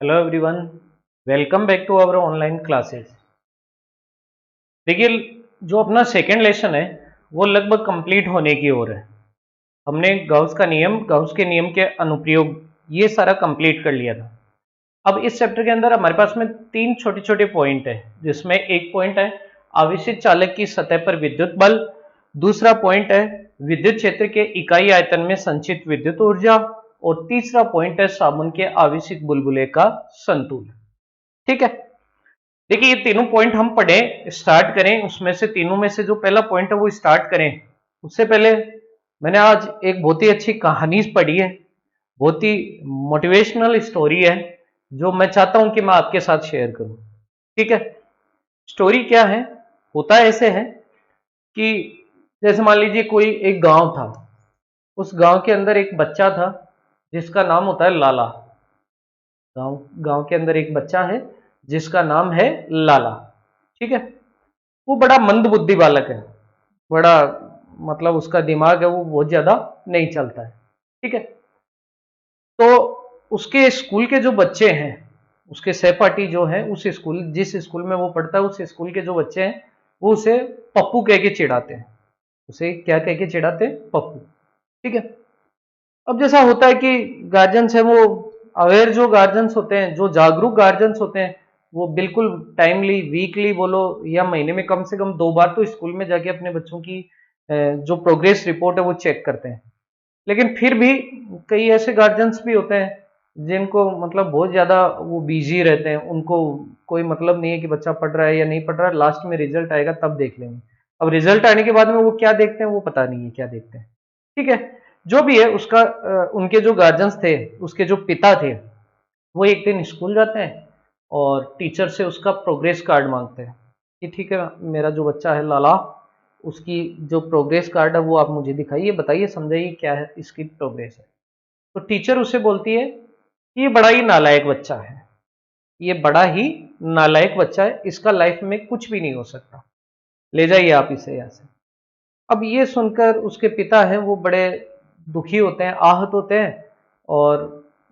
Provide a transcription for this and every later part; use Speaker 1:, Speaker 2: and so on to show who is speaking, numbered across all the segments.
Speaker 1: Hello everyone, welcome back to our online classes. देखिए, जो अपना सेकेंड लेसन है वो लगभग कंप्लीट होने की ओर है। हमने गाउस के नियम के अनुप्रयोग ये सारा कंप्लीट कर लिया था। अब इस चैप्टर के अंदर हमारे पास में तीन छोटे छोटे पॉइंट है, जिसमें एक पॉइंट है आवेशित चालक की सतह पर विद्युत बल, दूसरा पॉइंट है विद्युत क्षेत्र के इकाई आयतन में संचित विद्युत ऊर्जा, और तीसरा पॉइंट है साबुन के आवेशित बुलबुले का संतुलन। ठीक है, देखिए ये तीनों पॉइंट हम पढ़े, स्टार्ट करें उसमें से, तीनों में से जो पहला पॉइंट है वो स्टार्ट करें। उससे पहले मैंने आज एक बहुत ही अच्छी कहानी पढ़ी है, बहुत ही मोटिवेशनल स्टोरी है, जो मैं चाहता हूं कि मैं आपके साथ शेयर करूं। ठीक है, स्टोरी क्या है? होता ऐसे है कि जैसे मान लीजिए कोई एक गांव था। उस गांव के अंदर एक बच्चा था जिसका नाम होता है लाला। गांव गांव के अंदर एक बच्चा है जिसका नाम है लाला। ठीक है, वो बड़ा मंद बुद्धि बालक है, बड़ा मतलब उसका दिमाग है वो बहुत ज्यादा नहीं चलता है। ठीक है, तो उसके स्कूल के जो बच्चे हैं, उसके सहपाठी जो है, उस स्कूल जिस स्कूल में वो पढ़ता है उस स्कूल के जो बच्चे हैं वो उसे पप्पू कह के चिढ़ाते हैं। उसे क्या कह के चिढ़ाते हैं? पप्पू। ठीक है, अब जैसा होता है कि गार्जियंस है वो अवेयर, जो गार्जियंस होते हैं, जो जागरूक गार्जियंस होते हैं, वो बिल्कुल टाइमली, वीकली बोलो या महीने में कम से कम 2 बार तो स्कूल में जाके अपने बच्चों की जो प्रोग्रेस रिपोर्ट है वो चेक करते हैं। लेकिन फिर भी कई ऐसे गार्जियंस भी होते हैं जिनको मतलब बहुत ज्यादा वो बिजी रहते हैं, उनको कोई मतलब नहीं है कि बच्चा पढ़ रहा है या नहीं पढ़ रहा है, लास्ट में रिजल्ट आएगा तब देख लेंगे। अब रिजल्ट आने के बाद में वो क्या देखते हैं वो पता नहीं है क्या देखते हैं। ठीक है, जो भी है उसका उनके जो गार्जियंस थे, उसके जो पिता थे, वो एक दिन स्कूल जाते हैं और टीचर से उसका प्रोग्रेस कार्ड मांगते हैं कि ठीक है, मेरा जो बच्चा है लाला, उसकी जो प्रोग्रेस कार्ड है वो आप मुझे दिखाइए, बताइए, समझाइए क्या है इसकी प्रोग्रेस है। तो टीचर उसे बोलती है कि ये बड़ा ही नालायक बच्चा है, ये बड़ा ही नालायक बच्चा है, इसका लाइफ में कुछ भी नहीं हो सकता, ले जाइए आप इसे यहाँ से। अब ये सुनकर उसके पिता हैं वो बड़े दुखी होते हैं, आहत होते हैं, और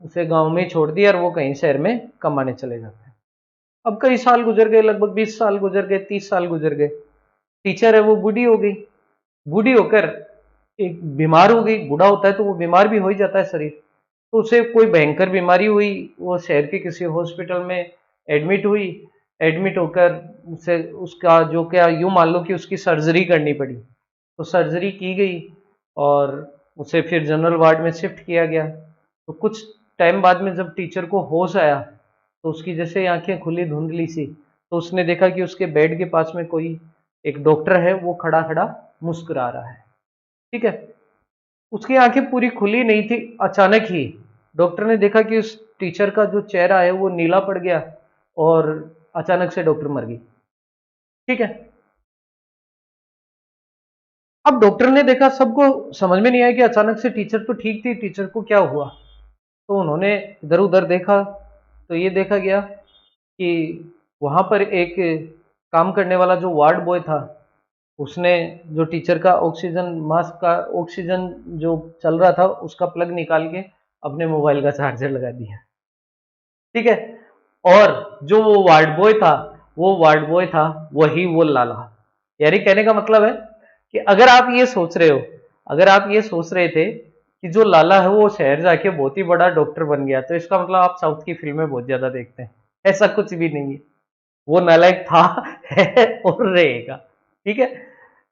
Speaker 1: उसे गांव में ही छोड़ दिया और वो कहीं शहर में कमाने चले जाते हैं। अब कई साल गुजर गए, लगभग 20 साल गुजर गए, 30 साल गुजर गए। टीचर है वो बूढ़ी हो गई, बूढ़ी होकर एक बीमार हो गई। बूढ़ा होता है तो वो बीमार भी हो ही जाता है शरीर। तो उसे कोई भयंकर बीमारी हुई, वो शहर के किसी हॉस्पिटल में एडमिट हुई। एडमिट होकर उसे उसका जो क्या, यूं मान लो कि उसकी सर्जरी करनी पड़ी। तो सर्जरी की गई और उसे फिर जनरल वार्ड में शिफ्ट किया गया। तो कुछ टाइम बाद में जब टीचर को होश आया तो उसकी जैसे आंखें खुली धुंधली सी, तो उसने देखा कि उसके बेड के पास में कोई एक डॉक्टर है, वो खड़ा खड़ा मुस्कुरा रहा है। ठीक है, उसकी आंखें पूरी खुली नहीं थी, अचानक ही डॉक्टर ने देखा कि उस टीचर का जो चेहरा है वो नीला पड़ गया और अचानक से डॉक्टर मर गई। ठीक है, अब डॉक्टर ने देखा, सबको समझ में नहीं आया कि अचानक से टीचर तो ठीक थी, टीचर को क्या हुआ। तो उन्होंने इधर उधर देखा तो ये देखा गया कि वहां पर एक काम करने वाला जो वार्ड बॉय था, उसने जो टीचर का ऑक्सीजन मास्क का ऑक्सीजन जो चल रहा था उसका प्लग निकाल के अपने मोबाइल का चार्जर लगा दिया। ठीक है, और जो वो वार्ड बॉय था, वो वार्ड बॉय था वही वो लाला। यानी कहने का मतलब है कि अगर आप ये सोच रहे हो, अगर आप ये सोच रहे थे कि जो लाला है वो शहर जाके बहुत ही बड़ा डॉक्टर बन गया, तो इसका मतलब आप साउथ की फिल्में बहुत ज्यादा देखते हैं। ऐसा कुछ भी नहीं है, वो नालायक था, है और रहेगा। ठीक है,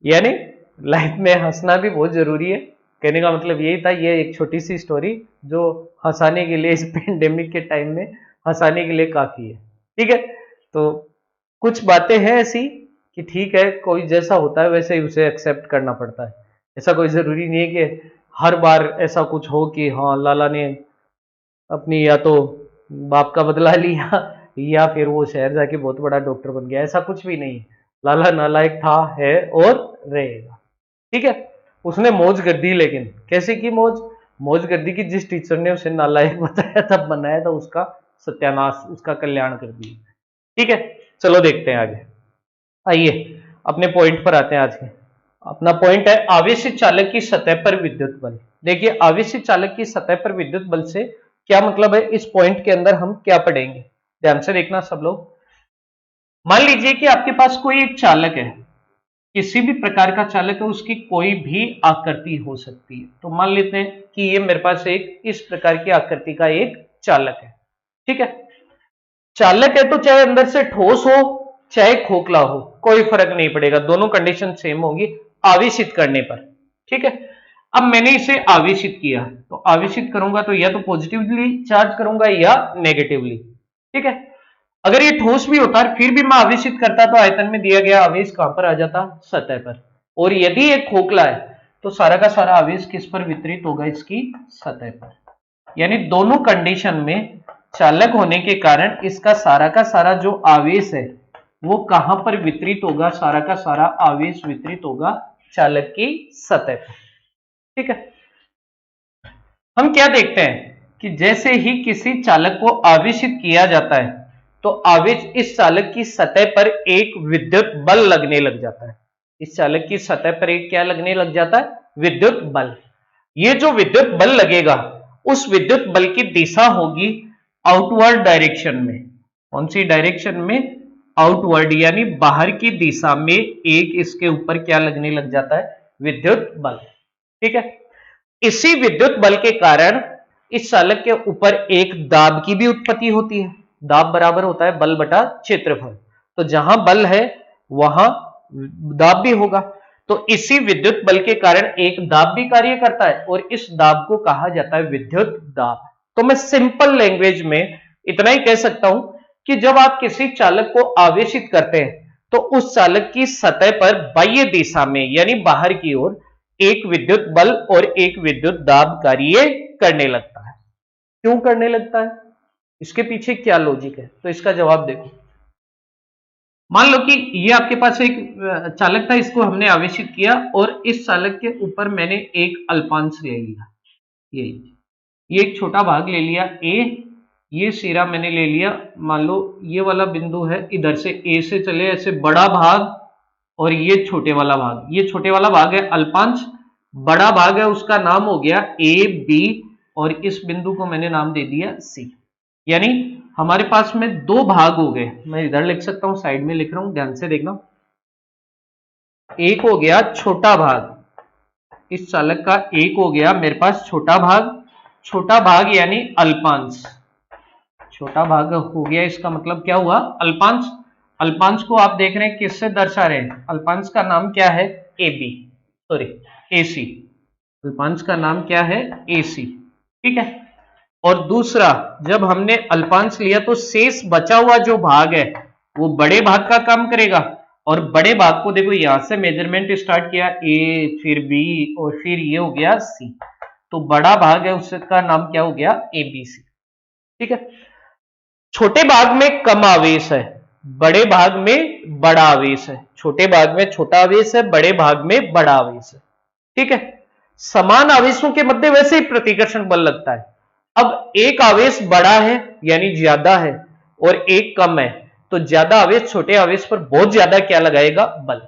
Speaker 1: यानी लाइफ में हंसना भी बहुत जरूरी है। कहने का मतलब यही था, ये एक छोटी सी स्टोरी जो हंसाने के लिए, इस पेंडेमिक के टाइम में हंसाने के लिए काफी है। ठीक है, तो कुछ बातें हैं ऐसी कि ठीक है, कोई जैसा होता है वैसे ही उसे एक्सेप्ट करना पड़ता है। ऐसा कोई जरूरी नहीं है कि हर बार ऐसा कुछ हो कि हाँ लाला ने अपनी या तो बाप का बदला लिया या फिर वो शहर जाके बहुत बड़ा डॉक्टर बन गया, ऐसा कुछ भी नहीं है। लाला नालायक था, है और रहेगा। ठीक है, उसने मौज कर दी, लेकिन कैसे की मौज? मौज कर दी कि जिस टीचर ने उसे नालायक बताया था, बनाया था, उसका सत्यानाश, उसका कल्याण कर दिया। ठीक है, चलो देखते हैं आगे। आइए अपने पॉइंट पर आते हैं। आज के अपना पॉइंट है आवेशित चालक की सतह पर विद्युत बल। देखिए, आवेशित चालक की सतह पर विद्युत बल से क्या मतलब है, इस पॉइंट के अंदर हम क्या पढ़ेंगे, ध्यान से देखना सब लोग। मान लीजिए कि आपके पास कोई एक चालक है, किसी भी प्रकार का चालक है, उसकी कोई भी आकृति हो सकती है। तो मान लेते हैं कि ये मेरे पास एक इस प्रकार की आकृति का एक चालक है, ठीक है। चालक है तो चाहे अंदर से ठोस हो चाहे खोखला हो, कोई फर्क नहीं पड़ेगा, दोनों कंडीशन सेम होगी आवेशित करने पर, ठीक है। अब मैंने इसे आवेशित किया, तो आवेशित करूंगा तो या तो पॉजिटिवली चार्ज करूंगा या नेगेटिवली, ठीक है। अगर ये ठोस भी होता है फिर भी मैं आवेशित करता तो आयतन में दिया गया आवेश कहां पर आ जाता, सतह पर। और यदि ये खोखला है तो सारा का सारा आवेश किस पर वितरित होगा, इसकी सतह पर। यानी दोनों कंडीशन में चालक होने के कारण इसका सारा का सारा जो आवेश है वो कहां पर वितरित होगा, सारा का सारा आवेश वितरित होगा चालक की सतह पर, ठीक है। हम क्या देखते हैं कि जैसे ही किसी चालक को आवेशित किया जाता है तो आवेश इस चालक की सतह पर एक विद्युत बल लगने लग जाता है, इस चालक की सतह पर एक क्या लगने लग जाता है, विद्युत बल। ये जो विद्युत बल लगेगा उस विद्युत बल की दिशा होगी आउटवर्ड डायरेक्शन में। कौन सी डायरेक्शन में, आउटवर्ड, यानी बाहर की दिशा में एक इसके ऊपर क्या लगने लग जाता है, विद्युत बल, ठीक है। इसी विद्युत बल के कारण इस चालक के ऊपर एक दाब की भी उत्पत्ति होती है। दाब बराबर होता है बल बटा क्षेत्रफल, तो जहां बल है वहां दाब भी होगा। तो इसी विद्युत बल के कारण एक दाब भी कार्य करता है और इस दाब को कहा जाता है विद्युत दाब। तो मैं सिंपल लैंग्वेज में इतना ही कह सकता हूं कि जब आप किसी चालक को आवेशित करते हैं तो उस चालक की सतह पर बाह्य दिशा में यानी बाहर की ओर एक विद्युत बल और एक विद्युत दाब कार्य करने लगता है। क्यों करने लगता है, इसके पीछे क्या लॉजिक है, तो इसका जवाब देखो। मान लो कि ये आपके पास एक चालक था, इसको हमने आवेशित किया और इस चालक के ऊपर मैंने एक अल्पांश ले लिया, ये एक छोटा भाग ले लिया ए, ये सिरा मैंने ले लिया, मान लो ये वाला बिंदु है, इधर से ए से चले ऐसे बड़ा भाग और ये छोटे वाला भाग, ये छोटे वाला भाग है अल्पांश, बड़ा भाग है उसका नाम हो गया ए बी और इस बिंदु को मैंने नाम दे दिया सी। यानी हमारे पास में दो भाग हो गए, मैं इधर लिख सकता हूं, साइड में लिख रहा हूं, ध्यान से देखना। एक हो गया छोटा भाग, इस चालक का एक हो गया मेरे पास छोटा भाग यानी अल्पांश, छोटा भाग हो गया, इसका मतलब क्या हुआ, अल्पांश। अल्पांश को आप देख रहे हैं किससे दर्शा रहे हैं, अल्पांश का नाम क्या है, ए बी, सॉरी एसी, अल्पांश का नाम क्या है, एसी, ठीक है। और दूसरा, जब हमने अल्पांश लिया तो शेष बचा हुआ जो भाग है वो बड़े भाग का काम करेगा, और बड़े भाग को देखो यहां से मेजरमेंट स्टार्ट किया ए फिर बी और फिर ये हो गया सी, तो बड़ा भाग है उसका नाम क्या हो गया, एबीसी, ठीक है। छोटे भाग में कम आवेश है, बड़े भाग में बड़ा आवेश है, छोटे भाग में छोटा आवेश है, बड़े भाग में बड़ा आवेश है, ठीक है। समान आवेशों के मध्य वैसे ही प्रतिकर्षण बल लगता है। अब एक आवेश बड़ा है यानी ज्यादा है और एक कम है, तो ज्यादा आवेश छोटे आवेश पर बहुत ज्यादा क्या लगाएगा, बल,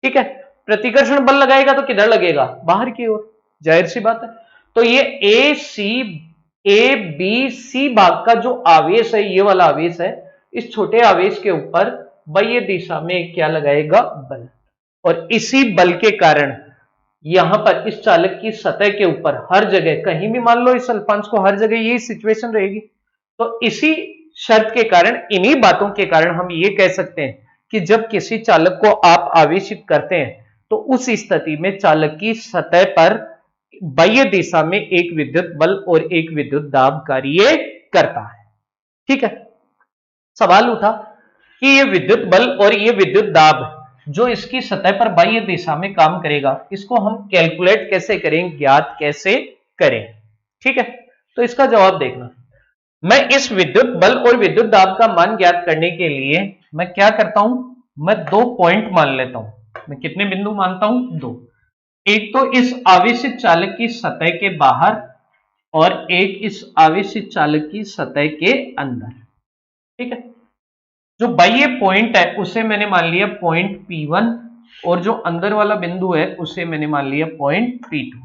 Speaker 1: ठीक है। प्रतिकर्षण बल लगाएगा तो किधर लगेगा, बाहर की ओर, जाहिर सी बात है। तो ये ए बी सी भाग का जो आवेश है, ये वाला आवेश है, इस छोटे आवेश के ऊपर बाह्य दिशा में क्या लगाएगा, बल। और इसी बल के कारण यहां पर इस चालक की सतह के ऊपर हर जगह, कहीं भी मान लो इस अल्पांश को, हर जगह यही सिचुएशन रहेगी। तो इसी शर्त के कारण, इन्हीं बातों के कारण हम ये कह सकते हैं कि जब किसी चालक को आप आवेशित करते हैं तो उस स्थिति में चालक की सतह पर बाह्य दिशा में एक विद्युत बल और एक विद्युत दाब कार्य करता है, ठीक है। सवाल उठा कि ये विद्युत बल और ये विद्युत दाब जो इसकी सतह पर बाह्य दिशा में काम करेगा, इसको हम कैलकुलेट कैसे करें, ज्ञात कैसे करें, ठीक है। तो इसका जवाब देखना। मैं इस विद्युत बल और विद्युत दाब का मान ज्ञात करने के लिए मैं क्या करता हूं, मैं दो पॉइंट मान लेता हूं। मैं कितने बिंदु मानता हूं, दो। एक तो इस आवेशित चालक की सतह के बाहर और एक इस आवेशित चालक की सतह के अंदर, ठीक है। जो बाह्य पॉइंट है उसे मैंने मान लिया पॉइंट P1 और जो अंदर वाला बिंदु है उसे मैंने मान लिया पॉइंट P2,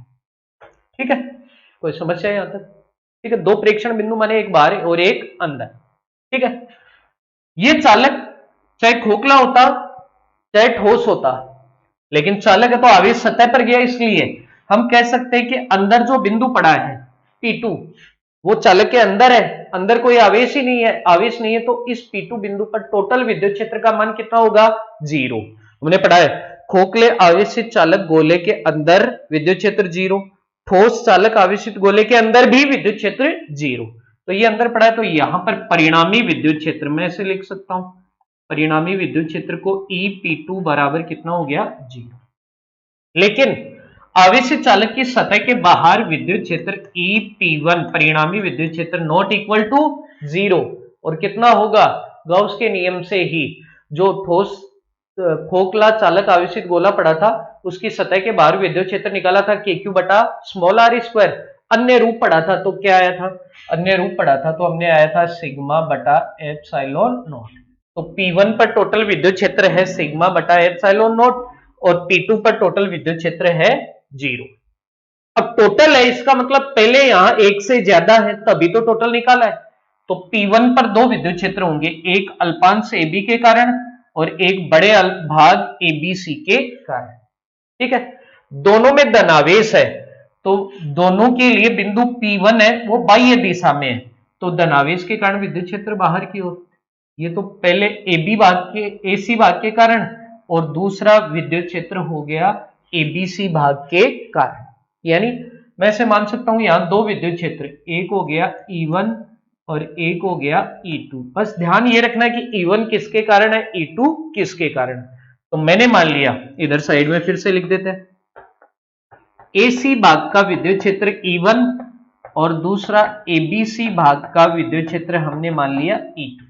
Speaker 1: ठीक है। कोई समस्या यहां तक, ठीक है, दो प्रेक्षण बिंदु माने एक बाहर और एक अंदर। ठीक है, ये चालक चाहे खोखला होता चाहे ठोस होता, लेकिन चालक है तो आवेश सतह पर गया, इसलिए हम कह सकते हैं कि अंदर जो बिंदु पड़ा है P2 वो चालक के अंदर है, अंदर कोई आवेश ही नहीं है, आवेश नहीं है, तो इस P2 बिंदु पर टोटल विद्युत क्षेत्र का मान कितना होगा? 0। हमने पढ़ा है खोखले आवेशित चालक गोले के अंदर विद्युत क्षेत्र 0, ठोस चालक आवेशित गोले के अंदर भी विद्युत क्षेत्र 0। तो ये अंदर पड़ा है, तो यहां पर परिणामी विद्युत क्षेत्र मैं ऐसे लिख सकता हूं, परिणामी विद्युत क्षेत्र को EP2 बराबर कितना हो गया? 0। लेकिन आवेशित चालक की सतह के बाहर विद्युत क्षेत्र EP1 परिणामी विद्युत क्षेत्र नॉट इक्वल टू 0, और कितना होगा? गॉस के नियम से ही जो ठोस खोखला चालक आवेशित गोला पड़ा था उसकी सतह के बाहर विद्युत क्षेत्र निकाला था KQ बटा स्मॉल r स्क्वायर, अन्य रूप पड़ा था तो क्या आया था? अन्य रूप पड़ा था तो हमने आया था सिग्मा बटा एप्सिलॉन नॉट। तो P1 पर टोटल विद्युत क्षेत्र है सिग्मा बटा एप्सिलॉन नॉट और P2 पर टोटल विद्युत क्षेत्र है 0। अब टोटल है इसका मतलब पहले यहां एक से ज्यादा है तभी तो टोटल निकाला है। तो P1 पर दो विद्युत क्षेत्र होंगे, एक अल्पांश AB के कारण और एक बड़े भाग ABC के कारण। ठीक है, दोनों में धनावेश है तो दोनों के लिए बिंदु P1 है वो बाह्य दिशा में है, तो धनावेश के कारण विद्युत क्षेत्र बाहर की ओर। ये तो पहले AB भाग के AC भाग के कारण और दूसरा विद्युत क्षेत्र हो गया ABC भाग के कारण। यानी मैं ऐसे मान सकता हूं यहां दो विद्युत क्षेत्र, एक हो गया E1 और एक हो गया E2। बस ध्यान ये रखना है कि E1 किसके कारण है, E2 किसके कारण। तो मैंने मान लिया, इधर साइड में फिर से लिख देते हैं, AC भाग का विद्युत क्षेत्र E1 और दूसरा ABC भाग का विद्युत क्षेत्र हमने मान लिया E2।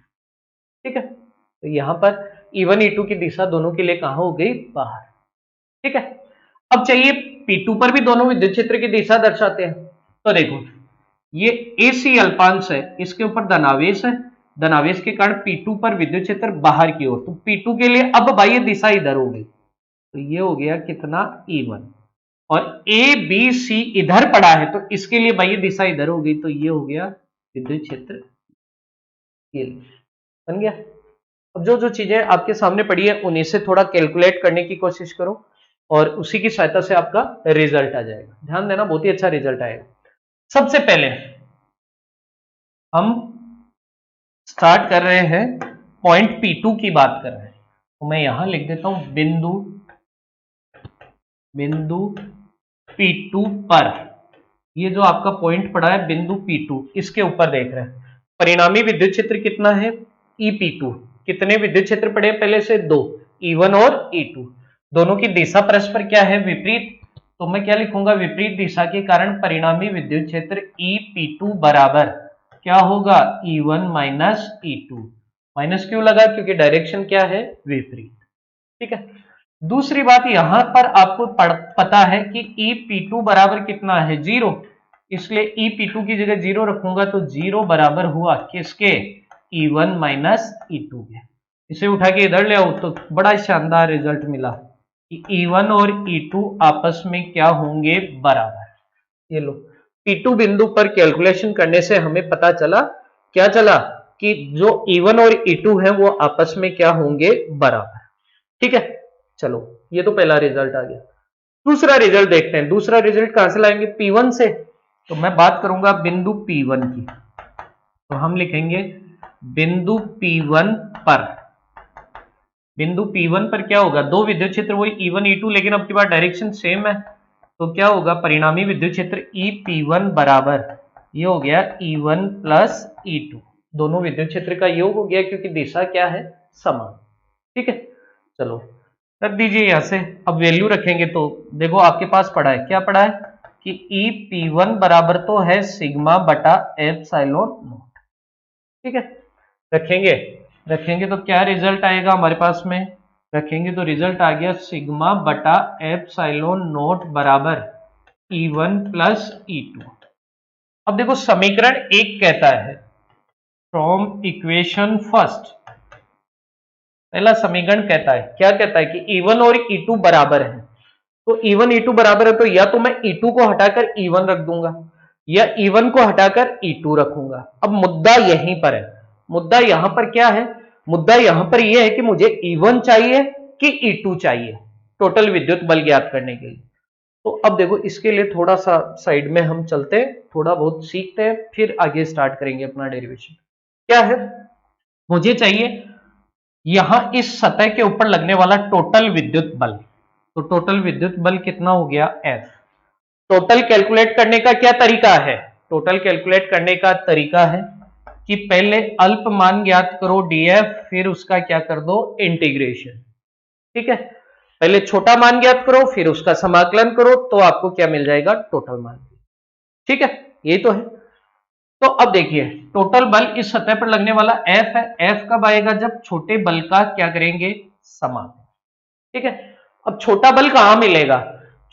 Speaker 1: ठीक है, तो यहां पर E1 E2 की दिशा दोनों के लिए कहां हो गई? बाहर। ठीक है, अब चाहिए P2 पर भी दोनों विद्युत क्षेत्र की दिशा दर्शाते हैं। तो देखो ये AC अल्पांश है, इसके ऊपर धनावेश है, धनावेश के कारण P2 पर विद्युत क्षेत्र बाहर की ओर, तो P2 के लिए अब बाह्य दिशा इधर हो गई, तो ये हो गया कितना? E1 और ABC इधर पड़ा है तो इसके लिए बाह्य दिशा इधर हो गई, तो ये हो गया विद्युत क्षेत्र, ये बन गया। अब जो जो चीजें आपके सामने पड़ी है उन्हीं से थोड़ा कैलकुलेट करने की कोशिश करो और उसी की सहायता से आपका रिजल्ट आ जाएगा। ध्यान देना, बहुत ही अच्छा रिजल्ट आएगा। सबसे पहले हम स्टार्ट कर रहे हैं पॉइंट P2 की बात कर रहे हैं, तो मैं यहां लिख देता हूं बिंदु P2 पर, ये जो आपका पॉइंट पड़ा है बिंदु P2 इसके ऊपर देख रहे हैं परिणामी विद्युत क्षेत्र कितना है? EP2। कितने विद्युत क्षेत्र पड़े पहले से? दो, E1 और E2। दोनों की दिशा परस्पर क्या है? विपरीत। तो मैं क्या लिखूंगा? विपरीत दिशा के कारण परिणामी विद्युत क्षेत्र EP2 बराबर क्या होगा? E1 minus E2। माइनस क्यों लगा? क्योंकि डायरेक्शन क्या है? विपरीत। ठीक है, दूसरी बात यहां पर आपको पता है कि EP2 बराबर कितना है? 0, इसलिए EP2 की जगह 0 रखूंगा तो 0 बराबर हुआ किसके? E1 माइनस E2 के। इसे उठा के इधर ले आओ तो बड़ा शानदार रिजल्ट मिला कि E1 और E2 आपस में क्या होंगे? बराबर। ये लो, P2 बिंदु पर कैलकुलेशन करने से हमें पता चला, क्या चला? कि जो E1 और E2 है वो आपस में क्या होंगे? बराबर। ठीक है, चलो ये तो पहला रिजल्ट आ गया। दूसरा रिजल्ट देखते हैं। दूसरा रिजल्ट कहां से लाएंगे? P1 से। तो मैं बात करूंगा बिंदु P1 की, तो हम लिखेंगे बिंदु P1 पर। बिंदु P1 पर क्या होगा? दो विद्युत क्षेत्र वही E1 E2, लेकिन अब की बार डायरेक्शन सेम है, तो क्या होगा? परिणामी विद्युत क्षेत्र EP1 बराबर ये हो गया E1 प्लस E2। दोनों विद्युत क्षेत्र का योग हो गया क्योंकि दिशा क्या है? समान। ठीक है, चलो रख दीजिए यहां से। अब वैल्यू रखेंगे तो देखो आपके पास पड़ा है, क्या पड़ा है? कि EP1 बराबर तो है सिग्मा बटा एप्सिलॉन नॉट। ठीक है, रखेंगे तो क्या रिजल्ट आएगा हमारे पास में? रखेंगे तो रिजल्ट आ गया सिग्मा बटा एप्सिलॉन नॉट बराबर E1 प्लस E2। अब देखो समीकरण 1 कहता है फ्रॉम इक्वेशन फर्स्ट, पहला समीकरण कहता है, क्या कहता है? कि E1 और E2 बराबर है। तो E1 E2 बराबर है तो या तो मैं E2 को हटाकर E1 रख दूंगा या E1 को हटाकर E2 रखूंगा। अब मुद्दा यहीं पर है, मुद्दा यहां पर क्या है, मुद्दा यहां पर यह है कि मुझे E1 चाहिए कि E2 चाहिए टोटल विद्युत बल ज्ञात करने के लिए। तो अब देखो इसके लिए थोड़ा सा साइड में हम चलते हैं, थोड़ा बहुत सीखते हैं, फिर आगे स्टार्ट करेंगे अपना डेरिवेशन। क्या है, मुझे चाहिए यहां इस सतह के ऊपर लगने वाला टोटल विद्युत बल। तो टोटल विद्युत बल कितना हो गया, F। टोटल कैलकुलेट करने का क्या तरीका है, टोटल कैलकुलेट करने का तरीका है कि पहले अल्प मान ज्ञात करो dF, फिर उसका क्या कर दो, इंटीग्रेशन। ठीक है, पहले छोटा मान ज्ञात करो, फिर उसका समाकलन करो, तो आपको क्या मिल जाएगा, टोटल मान। ठीक है, ये तो है। तो अब देखिए टोटल बल इस सतह पर लगने वाला F है, F कब आएगा, जब छोटे बल का क्या करेंगे, समाकलन। ठीक है, अब छोटा बल कहां मिलेगा,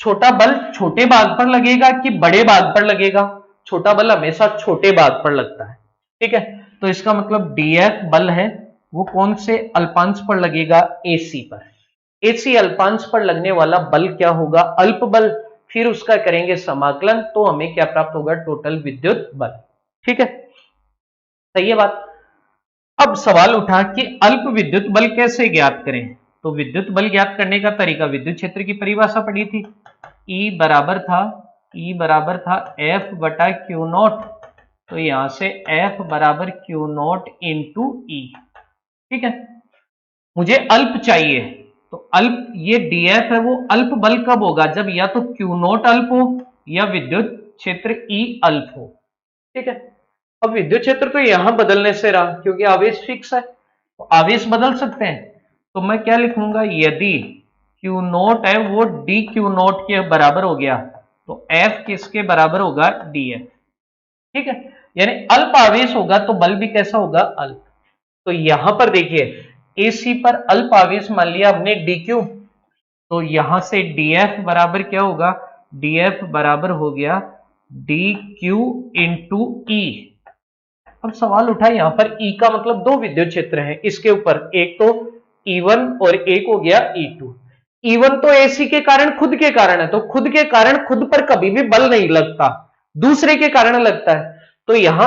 Speaker 1: छोटा बल छोटे भाग पर लगेगा कि बड़े भाग पर लगेगा, छोटा बल हमेशा छोटे भाग पर लगता है। ठीक है, तो इसका मतलब DF बल है वो कौन से अल्पांश पर लगेगा, AC पर। AC अल्पांश पर लगने वाला बल क्या होगा, अल्प बल, फिर उसका करेंगे समाकलन, तो हमें क्या प्राप्त होगा, टोटल विद्युत बल। ठीक है, सही है बात। अब सवाल उठा कि अल्प विद्युत बल कैसे ज्ञात करें। तो विद्युत बल ज्ञात करने का तरीका, विद्युत क्षेत्र की परिभाषा पढ़ी थी, E बराबर था F बटा क्यू नॉट। तो यहां से F बराबर क्यू नॉट इंटू ई। ठीक है, मुझे अल्प चाहिए, तो अल्प ये DF है, वो अल्प बल कब होगा, जब या तो क्यू नॉट अल्प हो या विद्युत क्षेत्र E अल्प हो। ठीक है, अब विद्युत क्षेत्र तो यहां बदलने से रहा, क्योंकि आवेश फिक्स है, तो आवेश बदल सकते हैं। तो मैं क्या लिखूंगा, यदि क्यू नॉट है वो डी क्यू नॉट के बराबर हो गया, तो F किसके बराबर होगा, DF। ठीक है, यानी अल्प आवेश होगा तो बल भी कैसा होगा, अल्प। तो यहां पर देखिए AC पर अल्प आवेश मान लिया हमने DQ, तो यहां से DF बराबर क्या होगा, DF बराबर हो गया DQ इंटू E। अब सवाल उठा यहां पर E का मतलब दो विद्युत क्षेत्र हैं इसके ऊपर, एक तो E1 और एक हो गया E2। E1 तो AC के कारण खुद के कारण है, तो खुद के कारण खुद पर कभी भी बल नहीं लगता, दूसरे के कारण लगता है। तो यहां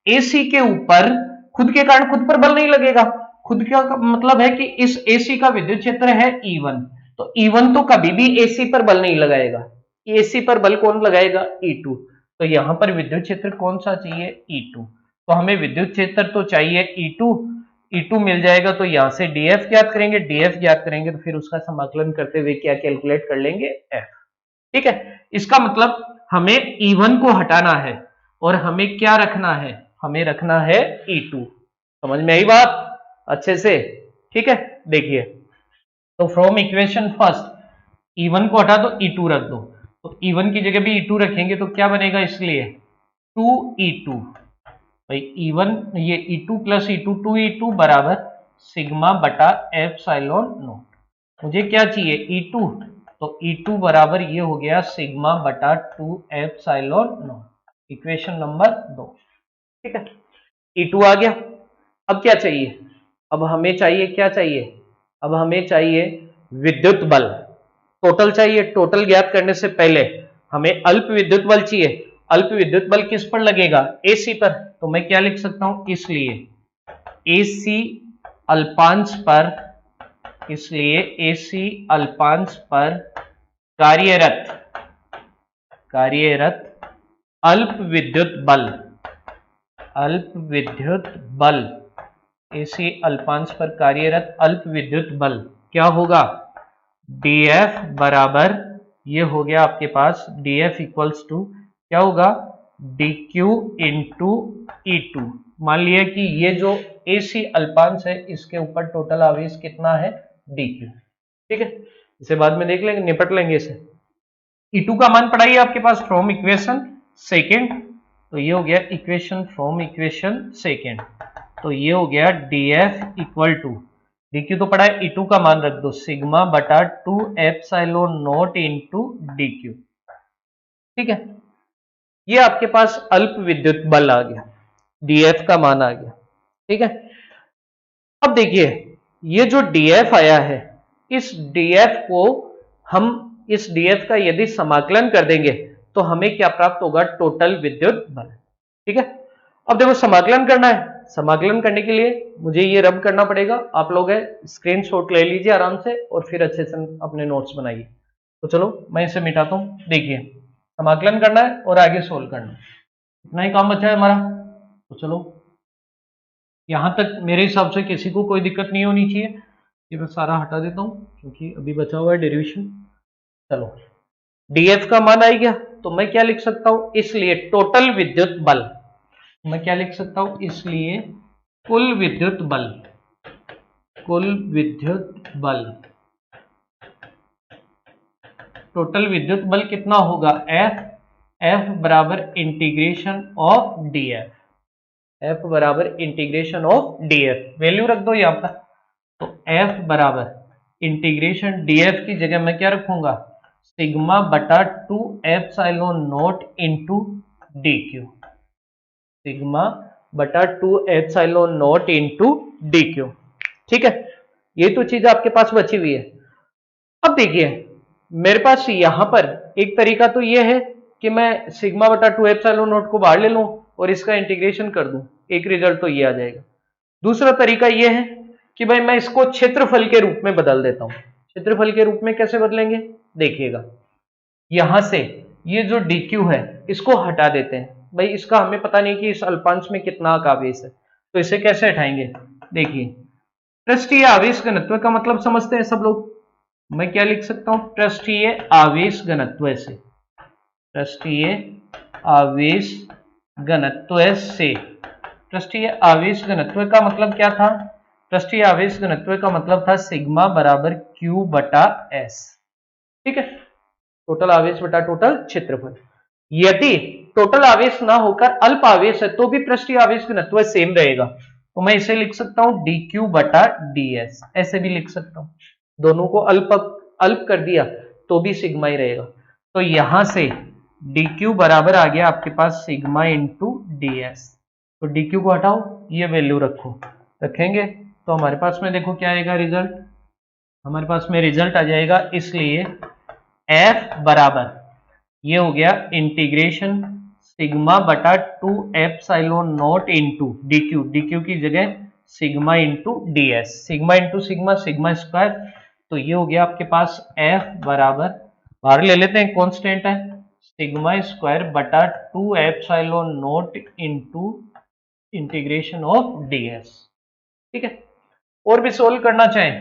Speaker 1: AC के ऊपर खुद के कारण खुद पर बल नहीं लगेगा, खुद का मतलब है कि इस AC का विद्युत क्षेत्र है E1, तो E1 तो कभी भी AC पर बल नहीं लगाएगा, AC पर बल कौन लगाएगा, E2। तो यहां पर विद्युत क्षेत्र कौन सा चाहिए, E2। तो हमें विद्युत क्षेत्र तो चाहिए E2, E2 मिल जाएगा, तो यहां से DF ज्ञात करेंगे, DF ज्ञात करेंगे तो फिर उसका समाकलन करते हुए क्या कैलकुलेट कर लेंगे, F। ठीक है, इसका मतलब हमें E1 को हटाना है और हमें क्या रखना है, हमें रखना है E2। समझ में आई बात अच्छे से। ठीक है, देखिए तो फ्रॉम इक्वेशन फर्स्ट E1 को हटा दो, E2 रख दो, तो E1 की जगह भी E2 रखेंगे तो क्या बनेगा, इसलिए 2E2 भाई E1, ये E2 प्लस E2 2E2 बराबर सिग्मा बटा एप्सिलॉन नॉट। मुझे क्या चाहिए, E2, तो E2 बराबर ये हो गया सिग्मा बटा 2 एप्सिलॉन नॉट, इक्वेशन नंबर 2। ठीक है, E2 आ गया। अब क्या चाहिए, अब हमें चाहिए, क्या चाहिए, अब हमें चाहिए विद्युत बल, टोटल चाहिए। टोटल ज्ञात करने से पहले हमें अल्प विद्युत बल चाहिए। अल्प विद्युत बल किस पर लगेगा, AC पर। तो मैं क्या लिख सकता हूं, इसलिए AC अल्पांश पर, इसलिए AC अल्पांश पर कार्यरत अल्प विद्युत बल, अल्प विद्युत बल, AC अल्पांश पर कार्यरत अल्प विद्युत बल क्या होगा, DF बराबर ये हो गया आपके पास, DF इक्वल्स टू क्या होगा, DQ इंटू E2। मान लिया कि ये जो AC अल्पांश है इसके ऊपर टोटल आवेश कितना है, DQ। ठीक है, इसे बाद में देख लेंगे, निपट लेंगे इसे। E2 का मान पढ़ाइए आपके पास फ्रॉम इक्वेशन सेकेंड, तो ये हो गया इक्वेशन फ्रॉम इक्वेशन सेकेंड, तो ये हो गया DF इक्वल टू, DQ तो पढ़ा है, E2 का मान रख दो सिग्मा बटा 2 एप्सिलॉन नॉट इंटू DQ। ठीक है, ये आपके पास अल्प विद्युत बल आ गया, DF का मान आ गया। ठीक है, अब देखिए ये जो DF आया है, इस DF को हम, इस DF का यदि समाकलन कर देंगे तो हमें क्या प्राप्त होगा, टोटल विद्युत बल। ठीक है, अब देखो समाकलन करना है। समाकलन करने के लिए मुझे ये रब करना पड़ेगा। आप लोग स्क्रीनशॉट ले लीजिए आराम से और फिर अच्छे से अपने नोट्स बनाइए। तो चलो मैं इसे मिटाता हूं। देखिए, समाकलन करना है और आगे सोल्व करना है, इतना ही काम बचा है हमारा। तो चलो, यहां तक मेरे हिसाब से किसी को कोई दिक्कत नहीं होनी चाहिए। ये मैं सारा हटा देता हूं क्योंकि अभी बचा हुआ है डेरिवेशन। चलो, डीएफ का मान आ गया, तो मैं क्या लिख सकता हूं, इसलिए टोटल विद्युत बल, मैं क्या लिख सकता हूं, इसलिए कुल विद्युत बल, कुल विद्युत बल, टोटल विद्युत बल कितना होगा, एफ बराबर इंटीग्रेशन ऑफ डीएफ, एफ बराबर इंटीग्रेशन ऑफ डीएफ, वैल्यू रख दो यहां पर। तो एफ बराबर इंटीग्रेशन डीएफ की जगह मैं क्या रखूंगा, सिग्मा बटा 2 epsilon naught into D Q, sigma बटा 2 epsilon naught into D Q. ठीक है, ये तो चीज आपके पास बची हुई है। अब देखिए, मेरे पास यहां पर एक तरीका तो ये है कि मैं सिग्मा बटा 2 एप्सिलॉन नॉट को बाहर ले लूं और इसका इंटीग्रेशन कर दूं, एक रिजल्ट तो ये आ जाएगा। दूसरा तरीका ये है कि भाई मैं इसको क्षेत्रफल के रूप में बदल देता हूं। क्षेत्रफल के रूप में कैसे बदलेंगे, देखिएगा, यहां से ये जो dq है इसको हटा देते हैं। भाई इसका हमें पता नहीं कि इस अल्पांश में कितना आवेश है, तो इसे कैसे हटाएंगे। देखिए, पृष्ठीय आवेश घनत्व का मतलब समझते हैं सब लोग। मैं क्या लिख सकता हूं, पृष्ठीय आवेश घनत्व से, पृष्ठीय आवेश घनत्व से, पृष्ठीय आवेश घनत्व का मतलब क्या था, पृष्ठीय आवेश घनत्व का मतलब था सिग्मा बराबर क्यू बटा एस। ठीक है, टोटल आवेश बटा टोटल क्षेत्रफल। यदि टोटल आवेश ना होकर अल्प आवेश है तो भी पृष्ठीय आवेश घनत्व सेम रहेगा, तो मैं इसे लिख सकता हूं डी क्यू बटा डी एस, ऐसे भी लिख सकता हूं। दोनों को अल्प अल्प कर दिया तो भी सिग्मा ही रहेगा। तो यहां से डी क्यू बराबर आ गया आपके पास सिग्मा इंटू डी एस। तो डी क्यू को हटाओ, ये वैल्यू रखो, रखेंगे तो हमारे पास में देखो क्या आएगा रिजल्ट, हमारे पास में रिजल्ट आ जाएगा। इसलिए एफ बराबर ये हो गया इंटीग्रेशन सिग्मा बटा 2 epsilon naught into D Q की जगह sigma into D S, sigma into sigma, sigma square. तो ये हो गया आपके पास एफ बराबर, बाहर ले लेते हैं, कांस्टेंट है, सिग्मा स्क्वायर बटा 2 epsilon naught into integration of D S. ठीक है, और भी सोल्व करना चाहें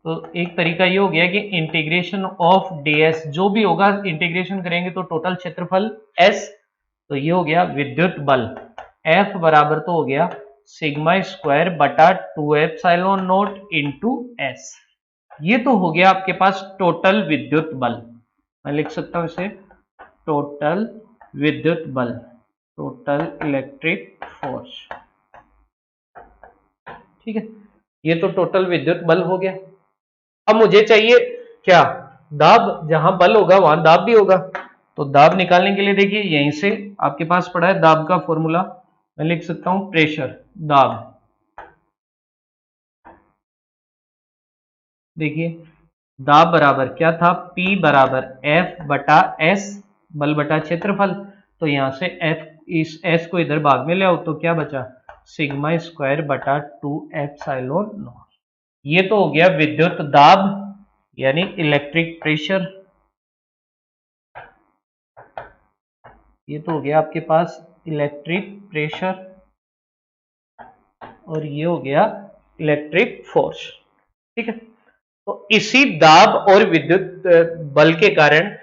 Speaker 1: तो एक तरीका ये हो गया कि इंटीग्रेशन ऑफ डीएस, जो भी होगा इंटीग्रेशन करेंगे तो टोटल क्षेत्रफल एस, तो ये हो गया विद्युत बल एफ बराबर तो हो गया सिग्मा स्क्वायर बटा 2 एप्सिलॉन नॉट इंटू एस। ये तो हो गया आपके पास टोटल विद्युत बल। मैं लिख सकता हूं इसे टोटल विद्युत बल, टोटल इलेक्ट्रिक फोर्स। ठीक है, ये तो टोटल विद्युत बल हो गया। अब मुझे चाहिए क्या, दाब, जहां बल होगा वहां दाब भी होगा। तो दाब निकालने के लिए देखिए, यहीं से आपके पास पड़ा है दाब का फॉर्मूला, मैं लिख सकता हूं प्रेशर, दाब। देखिए, दाब बराबर क्या था, P बराबर F बटा S, बल बटा क्षेत्रफल। तो यहां से F, इस S को इधर भाग में ले आओ तो क्या बचा, सिग्मा स्क्वायर बटा 2 एप्सिलॉन नॉट। ये तो हो गया विद्युत दाब यानी इलेक्ट्रिक प्रेशर। ये तो हो गया आपके पास इलेक्ट्रिक प्रेशर और ये हो गया इलेक्ट्रिक फोर्स। ठीक है, तो इसी दाब और विद्युत बल के कारण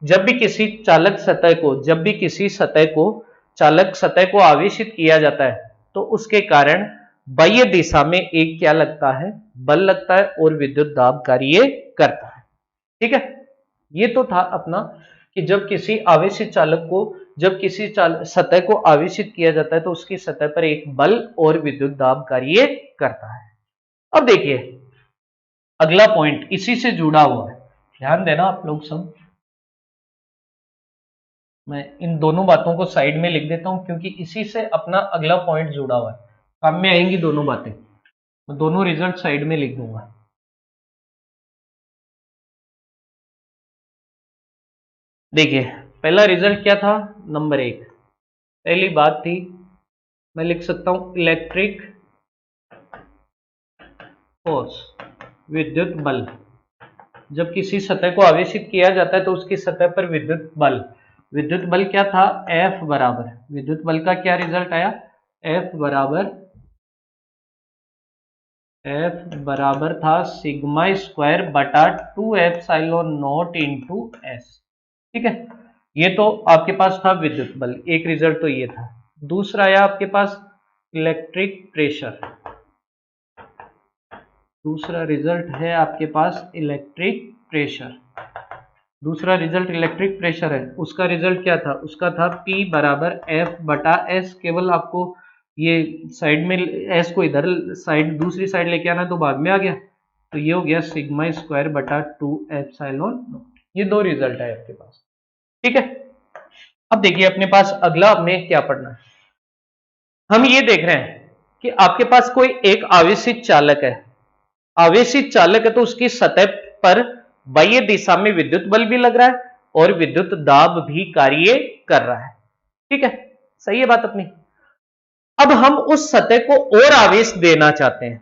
Speaker 1: जब भी किसी चालक सतह को, जब भी किसी सतह को, चालक सतह को आवेशित किया जाता है तो उसके कारण बाह्य दिशा में एक क्या लगता है, बल लगता है और विद्युत दाब कार्य करता है। ठीक है, ये तो था अपना कि जब किसी आवेशित चालक को, जब किसी सतह को आवेशित किया जाता है तो उसकी सतह पर एक बल और विद्युत दाब कार्य करता है। अब देखिए, अगला पॉइंट इसी से जुड़ा हुआ है, ध्यान देना आप लोग सब। मैं इन दोनों बातों को साइड में लिख देता हूं क्योंकि इसी से अपना अगला पॉइंट जुड़ा हुआ है, काम में आएंगी दोनों बातें। मैं दोनों रिजल्ट साइड में लिख दूंगा। देखिए, पहला रिजल्ट क्या था, नंबर 1, पहली बात थी, मैं लिख सकता हूं इलेक्ट्रिक फोर्स, विद्युत बल। जब किसी सतह को आवेशित किया जाता है तो उसकी सतह पर विद्युत बल क्या था, F बराबर, विद्युत बल का क्या रिजल्ट आया, F बराबर था सिग्मा स्क्वायर बटा 2 एप्सिलॉन नॉट इंटू एस। ठीक है, ये तो आपके पास था विद्युत बल, एक रिजल्ट तो ये था। दूसरा आया आपके पास इलेक्ट्रिक प्रेशर, दूसरा रिजल्ट है आपके पास इलेक्ट्रिक प्रेशर, दूसरा रिजल्ट इलेक्ट्रिक प्रेशर है। उसका रिजल्ट क्या था, उसका था P बराबर F बटा S। केवल आपको ये साइड में S को इधर साइड दूसरी साइड लेके आना तो बाद में आ गया, तो ये हो गया सिग्मा स्क्वायर बटा 2 एप्सिलॉन नॉट। ये दो रिजल्ट है आपके पास। ठीक है, अब देखिए अपने पास अगला हमें क्या पढ़ना है। हम ये देख रहे हैं कि आपके पास कोई एक आवेशित चालक है, आवेशित चालक है तो उसकी सतह पर बाह्य दिशा में विद्युत बल भी लग रहा है और विद्युत दाब भी कार्य कर रहा है। ठीक है, सही है बात अपनी। अब हम उस सतह को और आवेश देना चाहते हैं,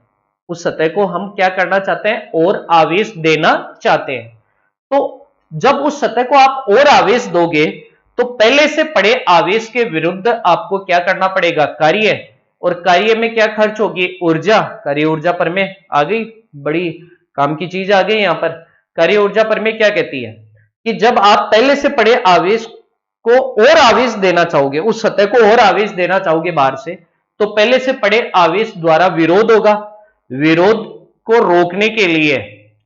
Speaker 1: उस सतह को हम क्या करना चाहते हैं, और आवेश देना चाहते हैं। तो जब उस सतह को आप और आवेश दोगे तो पहले से पड़े आवेश के विरुद्ध आपको क्या करना पड़ेगा, कार्य, और कार्य में क्या खर्च होगी, ऊर्जा। कार्य ऊर्जा पर में आ गई, बड़ी काम की चीज आ गई यहां पर। कार्य ऊर्जा पर में क्या कहती है कि जब आप पहले से पड़े आवेश को और आवेश देना चाहोगे, उस सतह को और आवेश देना चाहोगे बाहर से, तो पहले से पड़े आवेश द्वारा विरोध होगा। विरोध को रोकने के लिए,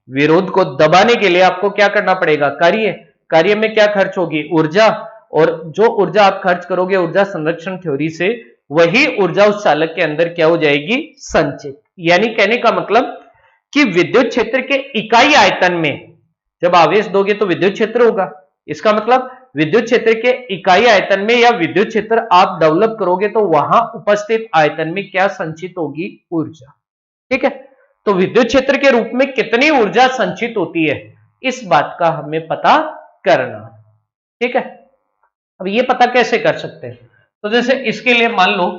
Speaker 1: विरोध को दबाने के लिए आपको क्या करना पड़ेगा, कार्य। कार्य में क्या खर्च होगी, ऊर्जा, और जो ऊर्जा आप खर्च करोगे ऊर्जा संरक्षण थ्योरी से, वही ऊर्जा उस चालक के अंदर क्या हो जाएगी, संचित। यानी कहने का मतलब कि विद्युत क्षेत्र के इकाई आयतन में जब आवेश दोगे तो विद्युत क्षेत्र होगा। इसका मतलब विद्युत क्षेत्र के इकाई आयतन में या विद्युत क्षेत्र आप डेवलप करोगे तो वहां उपस्थित आयतन में क्या संचित होगी, ऊर्जा। ठीक है, तो विद्युत क्षेत्र के रूप में कितनी ऊर्जा संचित होती है, इस बात का हमें पता करना। ठीक है, अब ये पता कैसे कर सकते हैं, तो जैसे इसके लिए मान लो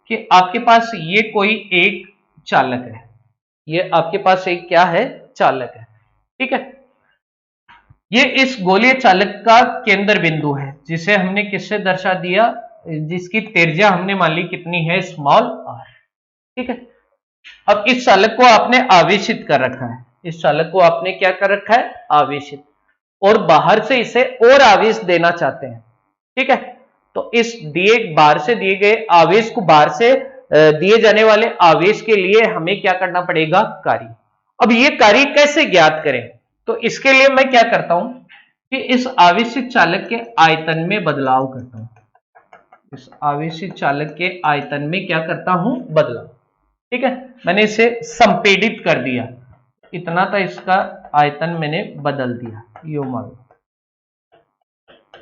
Speaker 1: कि आपके पास ये कोई एक चालक है, ये आपके पास एक क्या है, चालक है। ठीक है, ये इस गोलीय चालक का केंद्र बिंदु है, जिसे हमने किससे दर्शा दिया, जिसकी त्रिज्या हमने मान ली कितनी है, स्मॉल r। ठीक है, अब इस चालक को आपने आवेशित कर रखा है, इस चालक को आपने क्या कर रखा है, आवेशित, और बाहर से इसे और आवेश देना चाहते हैं। ठीक है, तो इस दिए बाहर से दिए गए आवेश को, बाहर से दिए जाने वाले आवेश के लिए हमें क्या करना पड़ेगा, कार्य। अब ये कार्य कैसे ज्ञात करें, तो इसके लिए मैं क्या करता हूं कि इस आवेशित चालक के आयतन में बदलाव करता हूं, इस आवेशित चालक के आयतन में क्या करता हूं, बदलाव। ठीक है, मैंने इसे संपीड़ित कर दिया, इतना था इसका आयतन मैंने बदल दिया, यो मान लो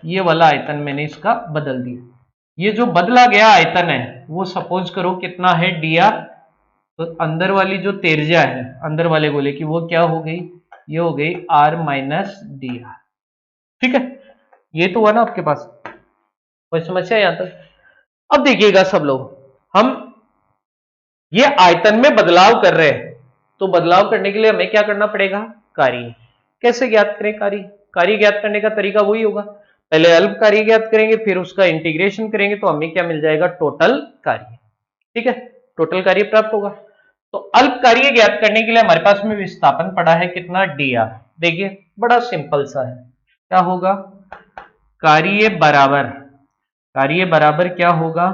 Speaker 1: ये वाला आयतन मैंने इसका बदल दिया। ये जो बदला गया आयतन है वो सपोज करो कितना है, dr, तो अंदर वाली जो त्रिज्या है अंदर वाले गोले की वो क्या हो गई, ये हो गई r माइनस dr। ठीक है, ये तो हुआ ना आपके पास, कोई समस्या यहां तक। अब देखिएगा सब लोग, हम ये आयतन में बदलाव कर रहे हैं, तो बदलाव करने के लिए हमें क्या करना पड़ेगा, कार्य। कैसे ज्ञात करें कार्य, कार्य ज्ञात करने का तरीका वही होगा, पहले अल्प कार्य ज्ञात करेंगे फिर उसका इंटीग्रेशन करेंगे तो हमें क्या मिल जाएगा, टोटल कार्य। ठीक है, टोटल कार्य प्राप्त होगा। तो अल्प कार्य ज्ञात करने के लिए हमारे पास में विस्थापन पड़ा है कितना, dr। देखिए बड़ा सिंपल सा है, क्या होगा, कार्य बराबर क्या होगा,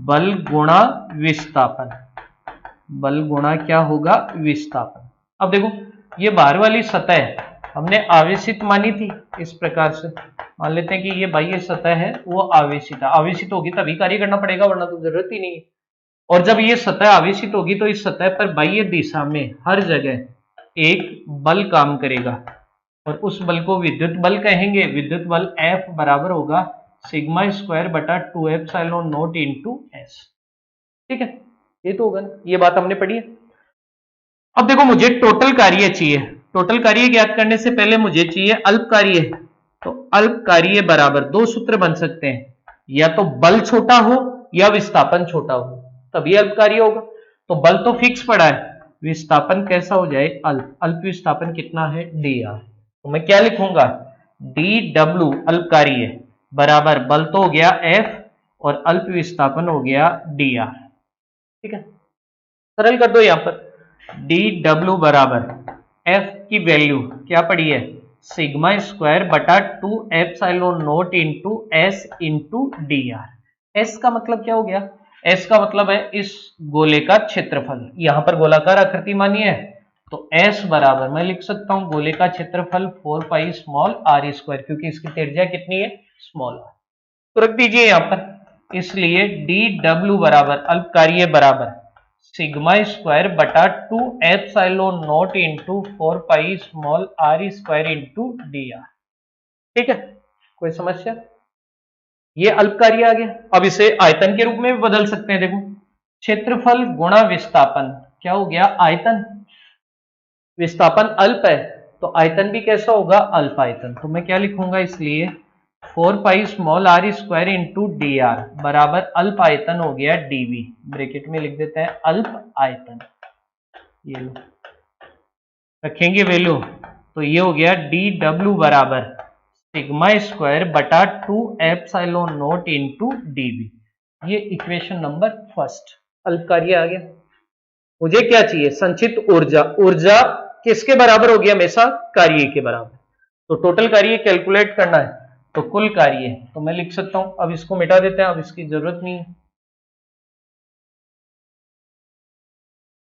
Speaker 1: बल गुणा विस्थापन, बल गुणा क्या होगा, विस्थापन। अब देखो ये बाहर वाली सतह हमने आवेशित मानी थी, इस प्रकार से मान लेते हैं कि ये बाह्य सतह है वो आवेशित है, आवेशित होगी तभी कार्य करना पड़ेगा वरना तो जरूरत ही नहीं है। और जब ये सतह आवेशित होगी तो इस सतह पर बाह्य दिशा में हर जगह एक बल काम करेगा और उस बल को विद्युत बल कहेंगे। विद्युत बल F बराबर होगा सिग्मा स्क्वायर बटा 2 एप्सिलॉन नॉट इंटू एस। ठीक है, ये तो होगा ना, ये बात हमने पढ़ी है। अब देखो मुझे टोटल कार्य चाहिए, टोटल कार्य ज्ञात करने से पहले मुझे चाहिए अल्प कार्य। तो अल्पकार्य बराबर दो सूत्र बन सकते हैं, या तो बल छोटा हो या विस्थापन छोटा हो, तभी अल्पकार्य होगा। तो बल तो फिक्स पड़ा है, विस्थापन कैसा हो जाए, अल्प। अल्प विस्थापन कितना है, dr। तो मैं क्या लिखूंगा, dw अल्पकार्य बराबर बल तो हो गया F और अल्प विस्थापन हो गया dr। ठीक है, सरल कर दो यहां पर, dw बराबर F की वैल्यू क्या पड़ी है, सिग्मा स्क्वायर बटा 2 epsilon naught into S into D are. S का मतलब क्या हो गया, एस का मतलब है इस गोले का क्षेत्रफल, यहां पर गोलाकार आकृति मानी है, तो एस बराबर मैं लिख सकता हूं गोले का क्षेत्रफल 4 पाई स्मॉल आर स्क्वायर, क्योंकि इसकी त्रिज्या कितनी है, स्मॉल आर। तो रख दीजिए यहां पर, इसलिए डी डब्ल्यू बराबर अल्पकार्य बराबर सिग्मा स्क्वायर बटा 2 epsilon naught into 4 pi small R square into D R. ठीक है, कोई समस्या, ये अल्पकार्य आ गया। अब इसे आयतन के रूप में भी बदल सकते हैं, देखो क्षेत्रफल गुणा विस्थापन क्या हो गया, आयतन। विस्थापन अल्प है तो आयतन भी कैसा होगा, अल्प आयतन। तो मैं क्या लिखूंगा, इसलिए 4 pi small R square into D R बराबर अल्प आयतन हो गया डीवी, ब्रैकेट में लिख देते हैं अल्प आयतन। ये लो रखेंगे वैल्यू, तो ये हो गया डी डब्ल्यू बराबर सिग्मा स्क्वायर बटा 2 एप्सिलॉन नॉट इंटू डीवी। ये इक्वेशन नंबर फर्स्ट, अल्पकार्य आ गया। मुझे क्या चाहिए, संचित ऊर्जा। ऊर्जा किसके बराबर होगी, हमेशा कार्य के बराबर। तो टोटल कार्य कैलकुलेट करना है, तो कुल कार्य, तो मैं लिख सकता हूं, अब इसको मिटा देते हैं, अब इसकी जरूरत नहीं है।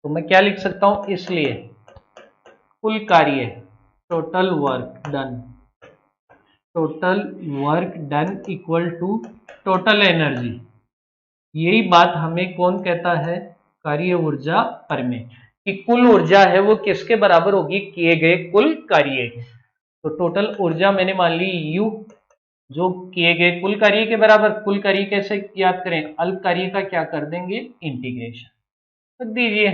Speaker 1: तो मैं क्या लिख सकता हूं, इसलिए कुल कार्य, total work done, total work done equal to total energy. यही बात हमें कौन कहता है, कार्य ऊर्जा प्रमेय, कि कुल ऊर्जा है वो किसके बराबर होगी, किए गए कुल कार्य। तो टोटल ऊर्जा मैंने मान ली U, जो किए गए कुल कार्य के बराबर। कुल कार्य कैसे याद करें, अल्प कार्य का क्या कर देंगे, इंटीग्रेशन रख दीजिए।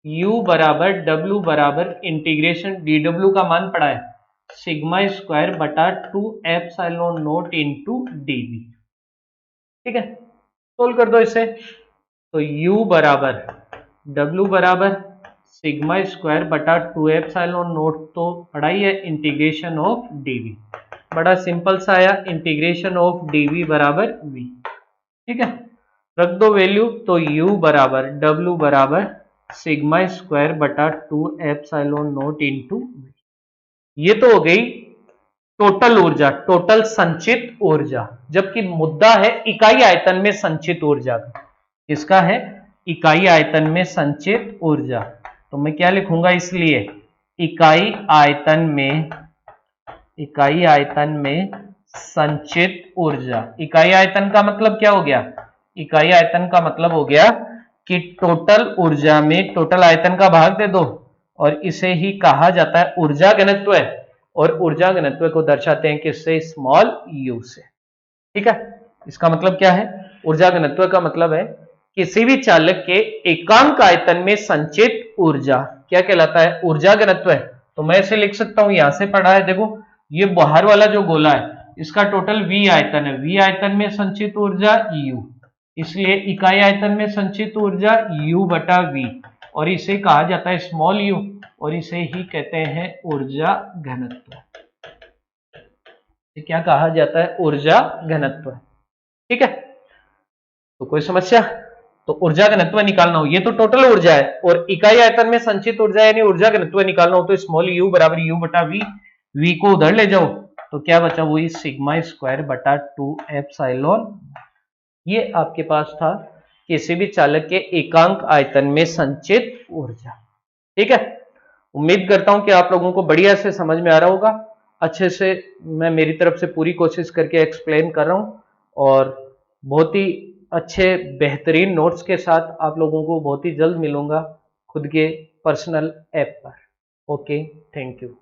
Speaker 1: U बराबर W बराबर इंटीग्रेशन dw का मान पड़ा है सिग्मा स्क्वायर बटा 2 एप्सिलॉन नॉट इंटू dv। ठीक है, सोल्व कर दो इसे, तो U बराबर W बराबर सिग्मा स्क्वायर बटा 2 एप्सिलॉन नॉट तो पढ़ा ही है इंटीग्रेशन ऑफ dv, बड़ा सिंपल सा आया, इंटीग्रेशन ऑफ dv बराबर v। ठीक है, रख दो वैल्यू, तो U बराबर W बराबर सिग्मा स्क्वायर बटा 2 एप्सिलॉन नॉट इंटू v। ये तो हो गई टोटल ऊर्जा, टोटल संचित ऊर्जा, जबकि मुद्दा है इकाई आयतन में संचित ऊर्जा का। इसका है इकाई आयतन में संचित ऊर्जा, तो मैं क्या लिखूंगा, इसलिए इकाई आयतन में संचित ऊर्जा। इकाई आयतन का मतलब क्या हो गया, इकाई आयतन का मतलब हो गया कि टोटल ऊर्जा में टोटल आयतन का भाग दे दो, और इसे ही कहा जाता है ऊर्जा घनत्व है, और ऊर्जा घनत्व को दर्शाते हैं किससे, स्मॉल u से। ठीक है, इसका मतलब क्या है, ऊर्जा घनत्व का मतलब है किसी भी चालक के एकांक आयतन में संचित ऊर्जा क्या कहलाता है, ऊर्जा घनत्व है। तो मैं इसे लिख सकता हूं, यहां से पढ़ा है, देखो ये बाहर वाला जो गोला है इसका टोटल v आयतन है, v आयतन में संचित ऊर्जा u, इसलिए इकाई आयतन में संचित ऊर्जा u बटा v, और इसे कहा जाता है स्मॉल u, और इसे ही कहते हैं ऊर्जा घनत्व। क्या कहा जाता है, ऊर्जा घनत्व। ठीक है, तो कोई समस्या, तो ऊर्जा घनत्व निकालना हो, ये तो टोटल ऊर्जा है, और इकाई आयतन में संचित ऊर्जा यानी ऊर्जा घनत्व निकालना हो, तो स्मॉल u बराबर u बटा v, v को उधर ले जाओ तो क्या बचा, वही सिग्मा स्क्वायर बटा 2 एप्सिलॉन। ये आपके पास था किसी भी चालक के एकांक आयतन में संचित ऊर्जा। ठीक है, उम्मीद करता हूं कि आप लोगों को बढ़िया से समझ में आ रहा होगा। अच्छे से मैं मेरी तरफ से पूरी कोशिश करके एक्सप्लेन कर रहा हूं, और बहुत ही अच्छे बेहतरीन नोट्स के साथ आप लोगों को बहुत ही जल्द मिलूंगा खुद के पर्सनल ऐप पर। Okay, thank you.